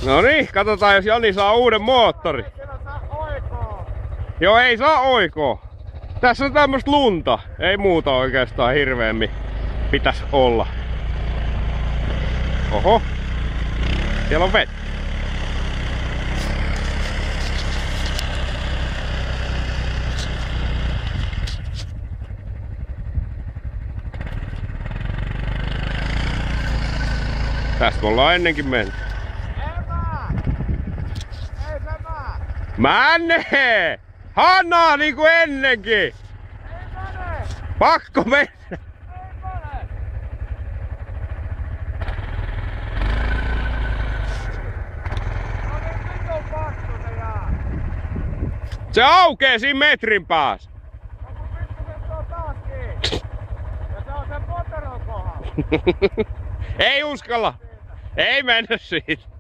No niin, katsotaan jos Jani saa uuden moottori. Joo, ei saa oikoa. Tässä on tämmöstä lunta. Ei muuta oikeastaan hirveemmin pitäisi olla. Oho. Siellä on vettä. Tästä me ollaan ennenkin menty. Männe! Hanna niinku ennenkin! Ei mene! Pakko mennä! Ei mene! No niin, nyt on pakko se jää! Se aukee siinä metrin päässä! No kun pikkusen tuo taas kiinni! Ja se on sen poteron kohdalla! Ei uskalla! Ei mennä siitä!